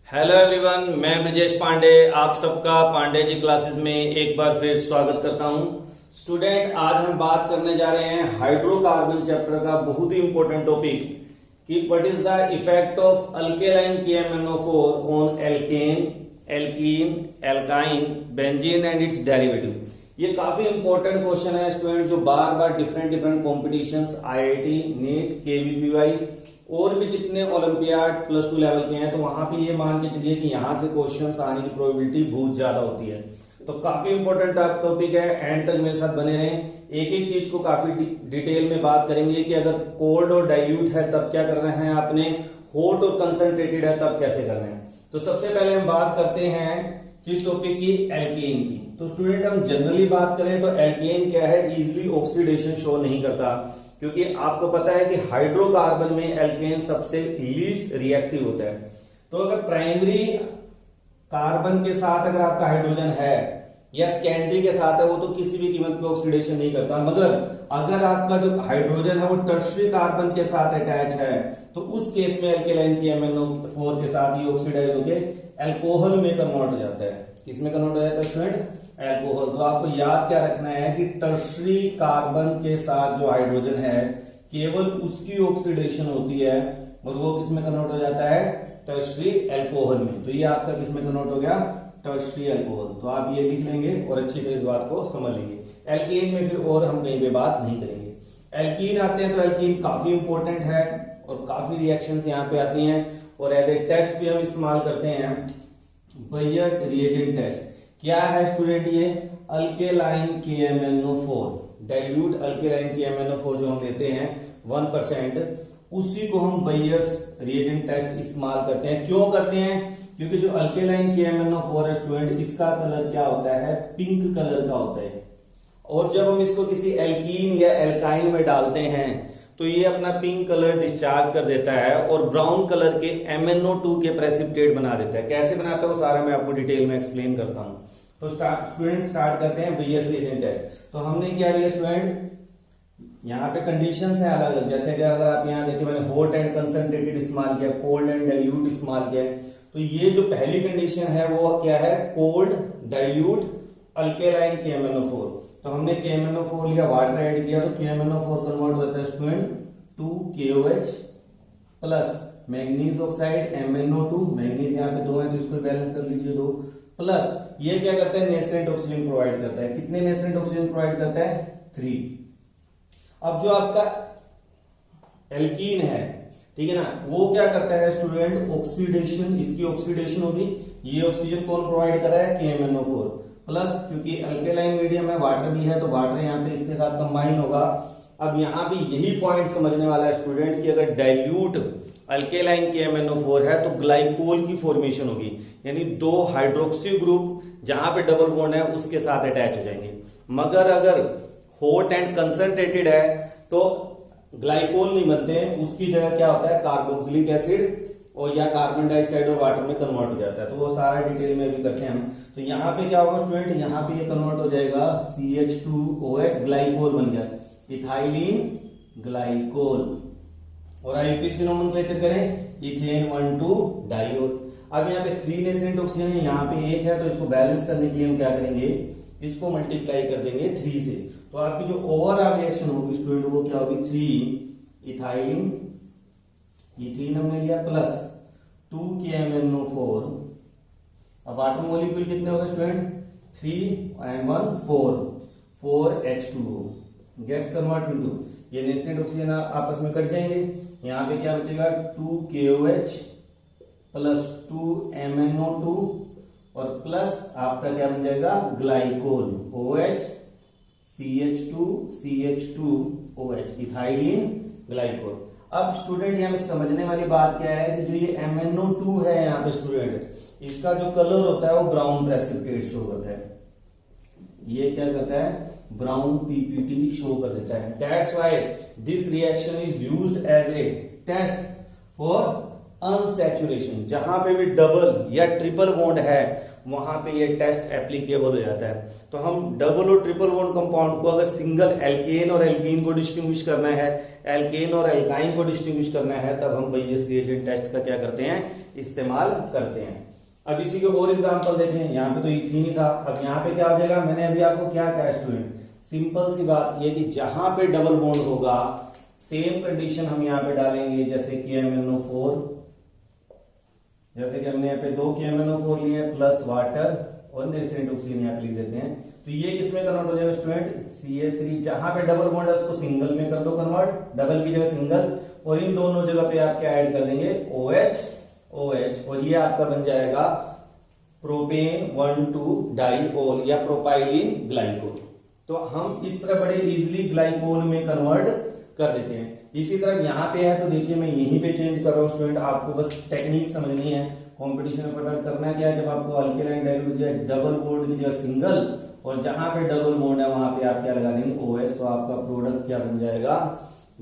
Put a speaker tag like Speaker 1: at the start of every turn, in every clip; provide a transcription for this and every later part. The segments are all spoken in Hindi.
Speaker 1: हेलो एवरीवन, मैं ब्रजेश पांडे आप सबका पांडे जी क्लासेस में एक बार फिर स्वागत करता हूं। स्टूडेंट, आज हम बात करने जा रहे हैं हाइड्रोकार्बन चैप्टर का बहुत ही इंपॉर्टेंट टॉपिक कि what is the effect of alkaline KMnO4 on alkane, alkene, alkyne, benzene and its derivative. ये काफी इंपॉर्टेंट क्वेश्चन है स्टूडेंट, जो बार बार different competitions, IIT, NEET, KVPY और भी जितने ओलंपियाड +2 लेवल के हैं, तो वहां पे ये मान के चलिए कि यहां से क्वेश्चंस आने की प्रोबेबिलिटी बहुत ज्यादा होती है। तो काफी इंपॉर्टेंट टॉपिक है, एंड तक मेरे साथ बने रहें। एक एक चीज को काफी डिटेल में बात करेंगे कि अगर कोल्ड और डाइल्यूट है तब क्या करना है आपने, हॉट और कंसंट्रेटेड है तब कैसे करना है। तो सबसे पहले हम बात करते हैं किस टॉपिक की, एल्केन की। तो स्टूडेंट, हम जनरली बात करें तो एल्केन क्या है, इजिली ऑक्सीडेशन शो नहीं करता, क्योंकि आपको पता है कि हाइड्रोकार्बन में एल्केन सबसे लीस्ट रिएक्टिव होता है। तो अगर प्राइमरी कार्बन के साथ अगर आपका हाइड्रोजन है या सेकेंडरी के साथ है, वो तो किसी भी कीमत पे ऑक्सीडेशन नहीं करता। मगर अगर आपका जो हाइड्रोजन है वो टर्शरी कार्बन के साथ अटैच है, तो उस केस में एल्केलाइन KMnO4 के साथ ही ऑक्सीडाइज होकर एल्कोहल में कन्वर्ट हो जाता है। किसमें कन्वर्ट हो जाता है स्टूडेंट? एल्कोहल। तो आपको याद क्या रखना है कि टर्शरी कार्बन के साथ जो हाइड्रोजन है केवल उसकी ऑक्सीडेशन होती है, और वो किसमें कन्वर्ट हो जाता है? टर्शरी एल्कोहल में। तो ये आपका किसमें कन्वर्ट हो गया? Tertiary alcohol. तो आप ये लिख लेंगे और अच्छी तरह इस बात को समझ लेंगे। एल्कीन में फिर और हम कहीं पे बात नहीं करेंगे। एल्कीन आते हैं तो एल्कीन काफी इंपॉर्टेंट है और काफी रिएक्शंस यहाँ पे आती हैं, और एज ए टेस्ट भी हम इस्तेमाल करते हैं बेयर्स रिएजेंट टेस्ट। क्या है स्टूडेंट? ये alkaline KMnO4, dilute alkaline KMnO4 जो हम लेते हैं 1%, उसी को हम बेयर्स रिएजेंट टेस्ट इस्तेमाल करते हैं। क्यों करते हैं? क्योंकि जो अल्केलाइन KMnO4 है स्टूडेंट, इसका कलर क्या होता है? पिंक कलर का होता है। और जब हम इसको किसी एल्कीन या एल्काइन में डालते हैं तो ये अपना पिंक कलर डिस्चार्ज कर देता है और ब्राउन कलर के MnO2 के प्रेसिपिटेट बना देता है। कैसे बनाता है वो सारा मैं आपको डिटेल में एक्सप्लेन करता हूं। तो स्टूडेंट स्टार्ट करते हैं बेयर्स रिएजेंट टेस्ट। तो हमने क्या लिया स्टूडेंट, यहाँ पे कंडीशंस हैं अलग अलग। जैसे कि अगर आप यहाँ देखिए, मैंने हॉट एंड कंसंट्रेटेड इस्तेमाल किया, कोल्ड एंड डाइल्यूट इस्तेमाल किया। तो ये जो पहली कंडीशन है वो क्या है? Cold dilute alkaline KMnO4। तो हमने KMnO4 लिया, वाटर ऐड किया, तो KMnO4 कन्वर्ट होता है student to KOH plus manganese oxide MnO2। Manganese यहाँ पे 2 है तो इसको बैलेंस कर लीजिए 2, प्लस ये क्या करता है? नेसेंट ऑक्सीजन प्रोवाइड करता है। कितने नेसेंट ऑक्सीजन प्रोवाइड करता है? 3। अब जो आपका एल्कीन है, ठीक है ना, वो क्या करता है स्टूडेंट? ऑक्सीडेशन, इसकी ऑक्सीडेशन होगी। ये ऑक्सीजन कौन प्रोवाइड कर रहा है? KMnO4 प्लस, क्योंकि अल्केलाइन मीडियम है, वाटर भी है, तो वाटर यहाँ पे इसके साथ कंबाइन होगा। अब यहाँ पे यही पॉइंट समझने वाला है स्टूडेंट कि अगर डाइल्यूट अल्केलाइन KMnO4 है तो ग्लाइकोल की फॉर्मेशन होगी, यानी 2 हाइड्रोक्सी ग्रुप जहां पे डबल बॉन्ड है उसके साथ अटैच हो जाएंगे। मगर अगर हॉट एंड कंसंट्रेटेड है तो ग्लाइकोल नहीं बनते, उसकी जगह क्या होता है? कार्बोक्सिलिक एसिड और या कार्बन डाइऑक्साइड और वाटर में कन्वर्ट हो जाता है। तो वो सारा डिटेल में भी करते हैं हम। तो यहाँ पे क्या होगा स्टूडेंट? यहाँ पे ये कन्वर्ट हो जाएगा CH2OH, ग्लाइकोल बन गया, इथाइलिन ग्लाइकोल। और आईयूपीएसी नोमेनक्लेचर करें, इथेन 1,2 डाइओल। अब यहाँ पे 3 नेसेंट ऑक्सीजन है, यहाँ पे 1 है, तो इसको बैलेंस करने के लिए हम क्या करेंगे? इसको मल्टीप्लाई कर देंगे 3 से। तो आपकी जो ओवरऑल रिएक्शन होगी स्टूडेंट वो क्या होगी? 3 इथाइलिन, इथीन हमने लिया, प्लस 2 KMnO4। अब वाटर मोलिक्यूल कितने होगा student? 3 and 1 4 H2O gets convert into, ये नेसेंट ऑक्सीजन आपस में कट जाएंगे। यहाँ पे क्या बचेगा? 2 KOH प्लस 2 MnO2 और प्लस आपका क्या बन जाएगा? Glycol, OH CH2OH, ethylene glycol. अब स्टूडेंट यहाँ पे समझने वाली बात क्या है कि जो ये MnO2 है यहाँ पे स्टूडेंट, इसका जो कलर होता है वो ब्राउन प्रेसिपिटेट शो करता है। ये क्या करता है? ब्राउन PPT शो कर देता है। That's why this reaction is used as a test for unsaturation. जहां पे भी डबल या ट्रिपल बॉन्ड है वहां पे ये टेस्ट एप्लीकेबल हो जाता है। तो हम डबल और ट्रिपल बॉन्ड कंपाउंड को अगर सिंगल एल्केन और एल्कीन को डिस्टिंग्विश करना है, एल्केन और एल्काइन को डिस्टिंग्विश करना है, तब हम बेयस रिएजेंट टेस्ट का क्या करते हैं? इस्तेमाल करते हैं। अब इसी के और एग्जांपल देखें, यहाँ पे तो इथीन ही था, अब यहाँ पे क्या हो जाएगा, मैंने अभी आपको क्या कहा स्टूडेंट, सिंपल सी बात ये कि जहां पे डबल बॉन्ड होगा सेम कंडीशन हम यहाँ पे डालेंगे, जैसे कि MnO4, जैसे कि हमने यहाँ पे 2 KMnO4 लिए प्लस वाटर और नेसेंट ऑक्सीजन यहाँ पे लिख देते हैं, तो ये किसमें कन्वर्ट हो जाएगा स्टूडेंट, CH3। जहां पे डबल बॉन्ड है उसको सिंगल में कर दो कन्वर्ट, डबल की जगह सिंगल, और इन दोनों जगह पे आप क्या ऐड कर देंगे, OH, और ये आपका बन जाएगा प्रोपेन 1,2 डाइओल या प्रोपाइलिन ग्लाइकोल। तो हम इस तरह बड़े इजीली ग्लाइकोल में कन्वर्ट कर देते हैं। इसी तरह यहाँ पे है तो देखिए मैं यहीं पे चेंज कर रहा हूँ स्टूडेंट, आपको बस टेक्निक समझनी है। कंपटीशन में फटाफट करना क्या है, जब आपको अल्केलाइन डाइल्यूट या डबल बॉन्ड की जगह सिंगल, और जहां पे डबल बॉन्ड है वहां पे आप क्या लगा देंगे, OH, तो आपका प्रोडक्ट क्या बन जाएगा,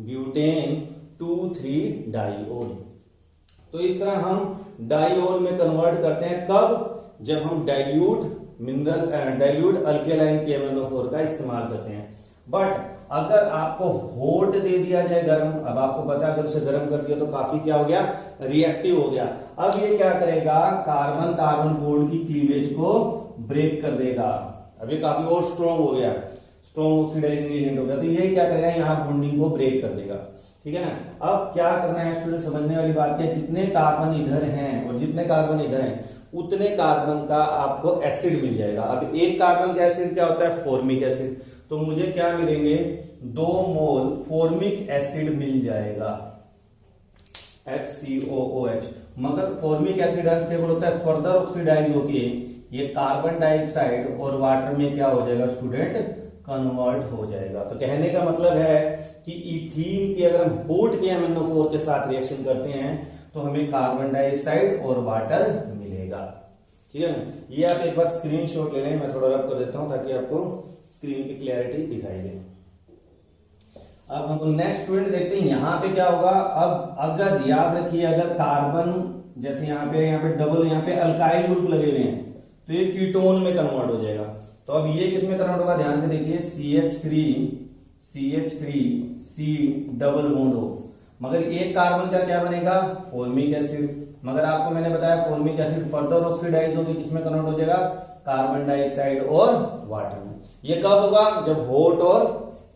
Speaker 1: ब्यूटेन 2,3 डाइओल। तो इस तरह हम डाइओल में कन्वर्ट करते हैं, कब, जब हम डाइल्यूट अल्केलाइन KMnO4 का इस्तेमाल करते हैं। बट अगर आपको हॉट दे दिया जाए गर्म, अब आपको पता है अगर उसे गर्म कर दिया तो काफी क्या हो गया, रिएक्टिव हो गया। अब ये क्या करेगा, कार्बन कार्बन बॉन्ड की क्लीवेज को ब्रेक कर देगा। अब ये काफी और स्ट्रॉन्ग हो गया, स्ट्रॉन्ग ऑक्सीडाइजिंग एजेंट हो गया, तो ये क्या करेगा, यहाँ बॉन्डिंग को ब्रेक कर देगा। ठीक है ना। अब क्या करना है स्टूडेंट, समझने वाली बात है, जितने कार्बन इधर हैं और जितने कार्बन इधर हैं उतने कार्बन का आपको एसिड मिल जाएगा। अब एक कार्बन का एसिड क्या होता है, फॉर्मिक एसिड, तो मुझे क्या मिलेंगे, 2 मोल फॉर्मिक एसिड मिल जाएगा, HCOOH। मगर फॉर्मिक एसिड अनस्टेबल होता है, फर्दर ऑक्सीडाइज होके ये कार्बन डाइऑक्साइड और वाटर में क्या हो जाएगा स्टूडेंट, कन्वर्ट हो जाएगा। तो कहने का मतलब है कि इथीन के अगर हम हॉट KMnO4 के साथ रिएक्शन करते हैं तो हमें कार्बन डाइऑक्साइड और वाटर मिलेगा। ठीक है ना। ये आप एक बार स्क्रीनशॉट ले लें, मैं थोड़ा रब कर देता हूं ताकि आपको स्क्रीन की क्लैरिटी दिखाई दे। अब हम नेक्स्ट स्टूडेंट देखते हैं, यहां पे क्या होगा। अब अगर याद रखिए, अगर कार्बन जैसे यहाँ पे डबल, यहाँ पे अल्काइल ग्रुप लगे हुए हैं तो ये कीटोन में कन्वर्ट हो जाएगा। तो अब ये किस में कन्वर्ट होगा, ध्यान से देखिए, CH3C डबल बॉन्ड हो, मगर एक कार्बन का क्या बनेगा, फॉर्मिक एसिड। मगर आपको मैंने बताया फॉर्मिक एसिड फर्दर ऑक्सीडाइज होकर किसमें कन्वर्ट हो जाएगा, कार्बन डाइऑक्साइड और वाटर में। ये कब होगा, जब हॉट और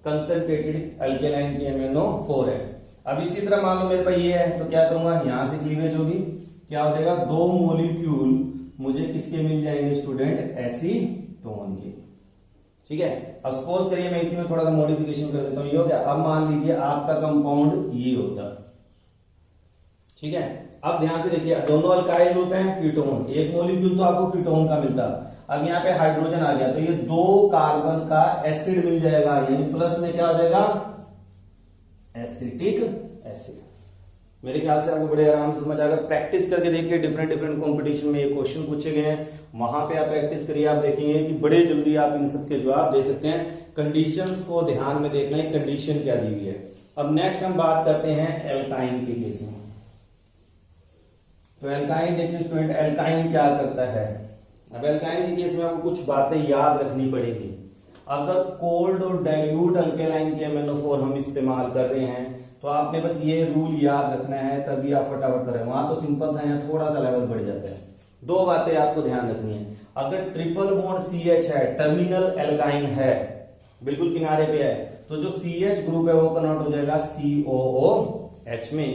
Speaker 1: कंसंट्रेटेड अल्केलाइन KMnO4 है। अब इसी तरह मान लो मेरे पास ये है, तो क्या करूंगा, यहां से क्लीवेज होगी, क्या हो जाएगा, 2 मोलिक्यूल मुझे किसके मिल जाएंगे स्टूडेंट, एसीटोन के। ठीक है। अब सपोज करिए मैं इसी में थोड़ा सा मॉडिफिकेशन कर देता हूं, ये हो गया। अब मान लीजिए आपका कंपाउंड ये होता, ठीक है। अब ध्यान से देखिए, दोनों अल्काइल ग्रुप हैं, कीटोन, एक मॉलिक्यूल तो आपको कीटोन का मिलता। अब यहाँ पे हाइड्रोजन आ गया तो ये 2 कार्बन का एसिड मिल जाएगा, यानी प्लस में क्या हो जाएगा, एसिटिक एसिड। मेरे ख्याल से आपको बड़े आराम से समझ आएगा। प्रैक्टिस करके देखिए, डिफरेंट कंपटीशन में ये क्वेश्चन पूछे गए हैं, वहां पे आप प्रैक्टिस करिए, आप देखेंगे कि बड़े जल्दी आप इन सबके जवाब दे सकते हैं। कंडीशंस को ध्यान में देखना है, कंडीशन क्या दी हुई है। अब नेक्स्ट हम बात करते हैं एल्काइन के केस में। तो एल्काइन देखिए स्टूडेंट, एल्काइन क्या करता है। अब एल्काइन के केस में आपको कुछ बातें याद रखनी पड़ेगी। अगर कोल्ड और डाइल्यूट अल्केलाइन KMnO4 हम इस्तेमाल कर रहे हैं तो आपने बस ये रूल याद रखना है, तभी आप फटाफट करें। वहां तो सिंपल था, यहाँ थोड़ा सा लेवल बढ़ जाता है। 2 बातें आपको ध्यान रखनी है। अगर ट्रिपल बॉन्ड CH है, टर्मिनल एल्काइन है, बिल्कुल किनारे पे है, तो जो CH ग्रुप है वो कन्वर्ट हो जाएगा COOH में,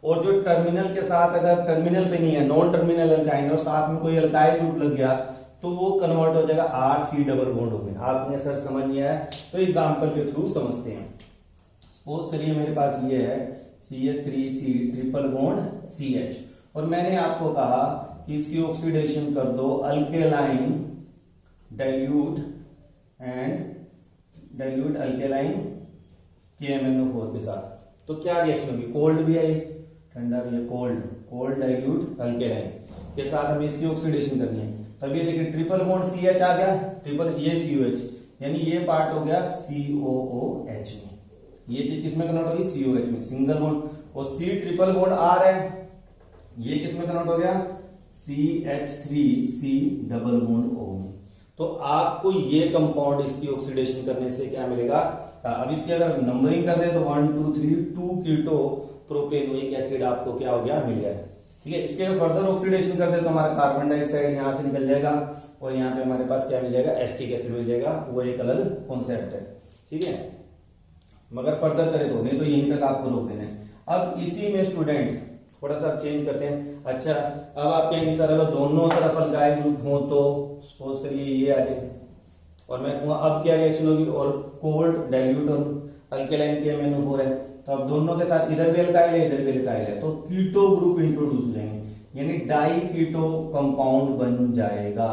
Speaker 1: और जो टर्मिनल के साथ, अगर टर्मिनल पे नहीं है, नॉन टर्मिनल एल्काइन और साथ में कोई अल्काइल ग्रुप लग गया तो वो कन्वर्ट हो जाएगा RC डबल बॉन्ड हो गया। आपने सर समझ नहीं आया तो एग्जांपल के थ्रू समझते हैं। सपोज करिए मेरे पास ये है CH3C ट्रिपल बॉन्ड CH, और मैंने आपको कहा कि इसकी ऑक्सीडेशन कर दो अल्केलाइन डाइल्यूट अल्केलाइन KMnO4 के साथ, तो क्या रिएक्शन होगी, कोल्ड भी है, ठंडा भी है, कोल्ड डाइल्यूट अल्केलाइन के साथ हमें इसकी ऑक्सीडेशन करनी है। तब ये देखिए ट्रिपल बॉन्ड CH आ गया, ट्रिपल ये COH, यानी ये पार्ट हो गया COOH में, ये चीज किसमें कन्वर्ट होगी, COH में, सिंगल बॉन्ड, और C ट्रिपल बॉन्ड R है, ये किसमें कन्वर्ट हो गया, CH3C डबल बॉन्ड O में। तो आपको ये कंपाउंड इसकी ऑक्सीडेशन करने से क्या मिलेगा, अब इसकी अगर नंबरिंग कर दे तो 1 2 3 2 कीटो प्रोपेनोइक एसिड आपको क्या हो गया, मिल गया। ठीक है। इसके फर्दर ऑक्सीडेशन करते तो हमारा कार्बन डाइऑक्साइड यहाँ से निकल जाएगा और यहाँ पे हमारे पास क्या मिल जाएगा, एसिटिक एसिड मिल जाएगा। वो एक अलग कॉन्सेप्ट है, ठीक है, मगर फर्दर करे तो, नहीं तो यहीं तक आपको रोक देना है। अब इसी में स्टूडेंट थोड़ा सा चेंज करते हैं। अच्छा, अब आप कहेंगे सर अगर दोनों तरफ अल्काइल ग्रुप हो तो सपोज करिए ये आ जाए और मैं कहूँगा अब क्या रिएक्शन होगी, और कोल्ड डाइल्यूट और अल्केलाइन KMnO4 है, तो अब दोनों के साथ इधर भी अल्काइल है इधर भी अल्काइल है, तो कीटो ग्रुप इंट्रोड्यूस हो जाएंगे, यानी डाई कीटो कंपाउंड बन जाएगा।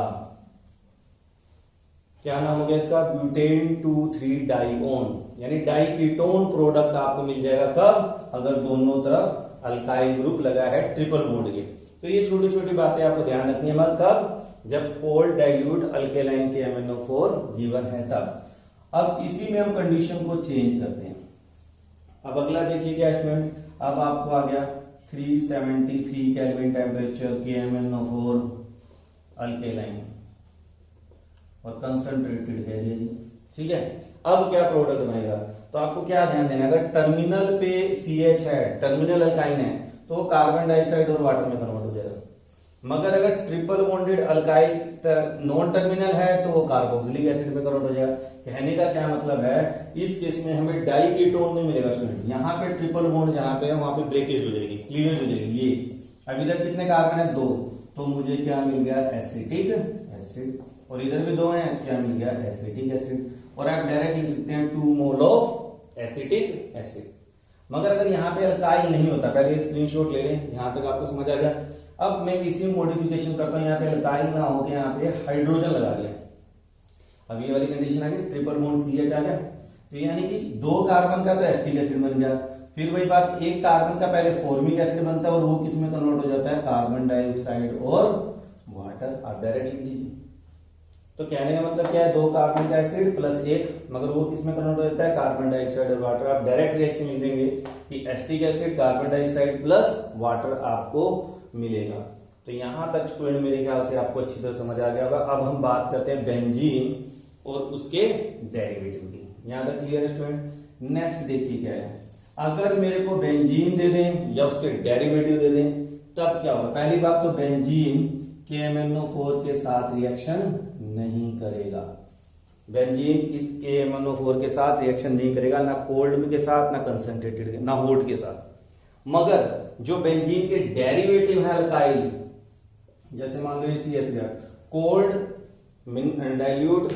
Speaker 1: क्या नाम हो गया इसका, ब्यूटेन 2,3 डाइओन, यानी डाई कीटोन प्रोडक्ट आपको मिल जाएगा। कब, अगर दोनों तरफ अल्काइल ग्रुप लगा है ट्रिपल बॉन्ड के। तो ये छोटी छोटी बातें आपको ध्यान रखनी है, मगर कब, जब cold dilute alkaline KMnO4 given है तब। अब इसी में हम कंडीशन को चेंज करते हैं। अब अगला देखिए क्या स्टूडेंट, अब आपको आ गया 373 केल्विन टेम्परेचर KMnO4 अल्केलाइन और कंसंट्रेटेड कह दिया जी, ठीक है। अब क्या प्रोडक्ट बनेगा, तो आपको क्या ध्यान देना, अगर टर्मिनल पे CH है, टर्मिनल अल्काइन है, तो कार्बन डाइऑक्साइड और वाटर में कन्वर्ट हो जाएगा। मगर अगर triple bonded alkyl non terminal है तो वो कार्बोक्सिलिक एसिड में कन्वर्ट हो जाएगा। कहने का क्या मतलब है, इस केस में हमें डाई कीटोन नहीं मिलेगा स्टूडेंट, यहाँ पे ट्रिपल बॉन्ड जहां पे है वहां पे ब्रेकेज हो जाएगी, क्लीवेज हो जाएगी। ये अब इधर कितने कार्बन है, 2, तो मुझे क्या मिल गया, एसिटिक एसिड, और इधर भी 2 हैं, क्या मिल गया, एसिटिक एसिड। और आप डायरेक्ट लिख सकते हैं 2 मोल ऑफ एसिटिक एसिड। मगर अगर यहाँ पे अल्काइल नहीं होता, पहले स्क्रीनशॉट ले लें, यहां तक आपको समझ आ गया। अब मैं इसी मॉडिफिकेशन करता हूं, यहाँ पे अल्काइल ना होकर यहाँ पे हाइड्रोजन लगा दिया। अब ये वाली कंडीशन आ गई, ट्रिपल बॉन्ड CH आ गया, तो यानी कि 2 कार्बन का तो एसिटिक एसिड बन गया। फिर वही बात, एक कार्बन का पहले फॉर्मिक एसिड बनता है और वो किस में कन्वर्ट हो जाता है, कार्बन डाइऑक्साइड और वाटर। आप डायरेक्ट लिख दीजिए। तो कहने का मतलब क्या है, 2 कार्बन का एसिड प्लस 1, मगर वो किसमें कन्वर्ट हो जाता है, कार्बन डाइऑक्साइड और वाटर। आप डायरेक्ट रिएक्शन लिख देंगे कि acetic acid carbon dioxide plus water आपको मिलेगा। तो यहां तक स्टूडेंट मेरे ख्याल से आपको अच्छी तरह समझ आ गया होगा। अब हम बात करते हैं बेंजीन और उसके डेरिवेटिव की। यहां तक क्लियर है स्टूडेंट। नेक्स्ट देखिए क्या है, अगर मेरे को बेंजीन दे दें या उसके डेरिवेटिव दे दें तब क्या होगा। पहली बात तो बेंजीन KMnO4 के साथ रिएक्शन नहीं करेगा, बेंजीन किस KMnO4 के साथ रिएक्शन नहीं करेगा, ना कोल्ड के साथ, ना कंसंट्रेटेड, ना हॉट के साथ। मगर जो बेंजीन के डेरिवेटिव है अल्काइल, जैसे मान लो CH3, कोल्ड डाइल्यूट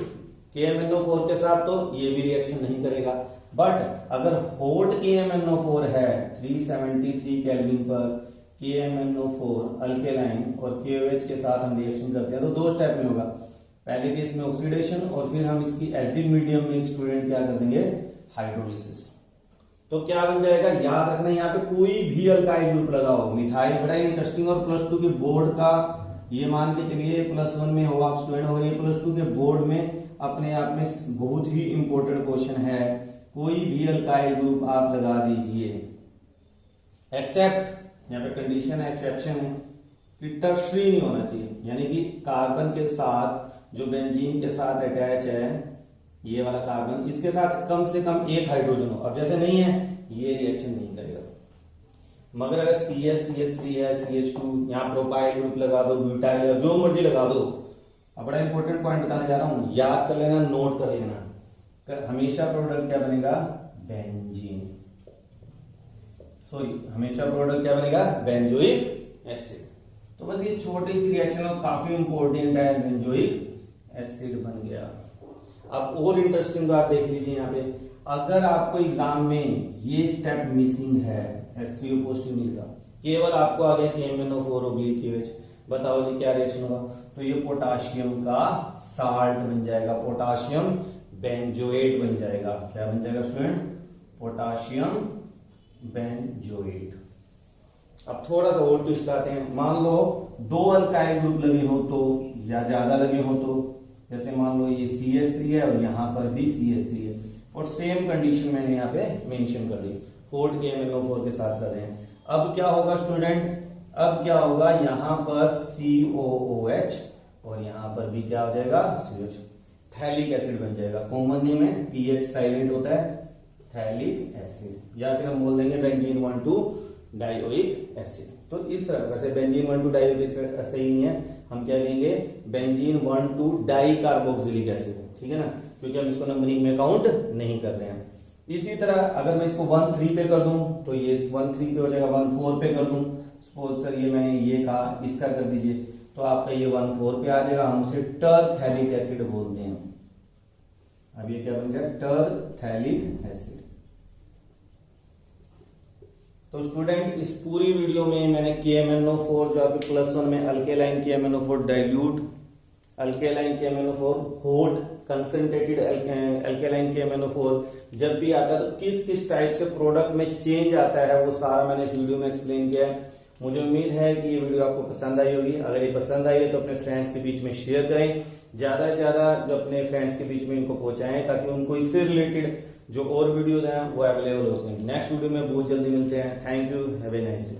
Speaker 1: KMnO4 के साथ तो ये भी रिएक्शन नहीं करेगा। बट अगर हॉट KMnO4 है 373 केल्विन पर KMnO4 अल्केलाइन और KOH के साथ हम रिएक्शन करते हैं तो 2 स्टेप में होगा। पहले केस में ऑक्सीडेशन और फिर हम इसकी एसिडिक मीडियम में स्टूडेंट क्या कर देंगे, हाइड्रोलिसिस। तो क्या बन जाएगा, याद रखना यहाँ पे कोई भी अल्काइल ग्रुप लगाओ, मिथाइल, बड़ा इंटरेस्टिंग। और +2 के बोर्ड का ये मान के चलिए +1 में हो आप स्टूडेंट, और ये +2 के बोर्ड में अपने आप में बहुत ही इंपॉर्टेंट क्वेश्चन है। कोई भी अल्काइल ग्रुप आप लगा दीजिए, एक्सेप्ट, यहाँ पे कंडीशन है, एक्सेप्शन है कि टर्शरी नहीं होना चाहिए, यानी कि कार्बन के साथ जो बेंजीन के साथ अटैच है ये वाला कार्बन, इसके साथ कम से कम 1 हाइड्रोजन हो। अब जैसे नहीं है ये रिएक्शन नहीं करेगा। मगर अगर CH3 है, CH2, यहाँ प्रोपाइल ग्रुप लगा दो, ब्यूटाइल, जो मर्जी लगा दो। अब बड़ा इंपॉर्टेंट पॉइंट बताने जा रहा हूं, याद कर लेना, नोट कर लेना, हमेशा प्रोडक्ट क्या बनेगा, बेंजीन, सॉरी हमेशा प्रोडक्ट क्या बनेगा, बेंजोइक एसिड। तो बस ये छोटी सी रिएक्शन काफी इंपॉर्टेंट है, बेंजोइक एसिड बन गया। अब और इंटरेस्टिंग बात देख लीजिए यहाँ पे, अगर आपको एग्जाम में ये स्टेप मिसिंग है, H3O पॉजिटिव मिलेगा, केवल आपको आ गया KMnO4/KOH, बताओ जी क्या रिएक्शन होगा। तो ये पोटाशियम का साल्ट बन जाएगा, पोटाशियम बेंजोएट बन जाएगा। क्या बन जाएगा स्टूडेंट, पोटाशियम बेंजोएट। अब थोड़ा सा और ट्विस्ट आते हैं, मान लो 2 अल्काइल ग्रुप लगे हो तो, या ज्यादा लगे हो तो, जैसे मान लो ये CH3 है और यहाँ पर भी CH3 है, और सेम कंडीशन मैंने यहाँ पे मेंशन कर दी, हॉट KMnO4 के साथ कर रहे हैं। अब क्या होगा स्टूडेंट, अब क्या होगा, यहाँ पर COOH और यहाँ पर भी क्या हो जाएगा, CH, थैलिक एसिड बन जाएगा। कॉमन नेम है, pH साइलेंट होता है, थैलिक एसिड, या फिर हम बोल देंगे बेंजीन 1,2 डाइओइक एसिड। तो इस तरह वैसे बेंजीन 1,2 डाई सही नहीं है, हम क्या कहेंगे बेंजीन 1,2 डाई कार्बोक्सिलिक एसिड, ठीक है ना, क्योंकि हम इसको नंबरिंग में काउंट नहीं कर रहे हैं। इसी तरह अगर मैं इसको 1,3 पे कर दूं तो ये 1,3 पे हो जाएगा, 1,4 पे कर दूं सपोज सर ये मैंने ये कहा, इसका कर दीजिए तो आपका ये 1,4 पे आ जाएगा, हम उसे टरथैलिक एसिड बोलते हैं। अब ये क्या बन गया टरथैलिक एसिड। तो स्टूडेंट इस पूरी वीडियो में मैंने KMnO4 जो आपके +1 में alkaline KMnO4 dilute, alkaline KMnO4 hot, concentrated alkaline KMnO4 जब भी आता है तो किस किस टाइप से प्रोडक्ट में चेंज आता है वो सारा मैंने इस वीडियो में एक्सप्लेन किया है। मुझे उम्मीद है कि ये वीडियो आपको पसंद आई होगी। अगर ये पसंद आई है तो अपने फ्रेंड्स के बीच में शेयर करें, ज्यादा से ज्यादा जो अपने फ्रेंड्स के बीच में इनको पहुंचाएं ताकि उनको इससे रिलेटेड जो और वीडियोस हैं वो अवेलेबल हो सकें। नेक्स्ट वीडियो में बहुत जल्दी मिलते हैं। Thank you, have a nice day.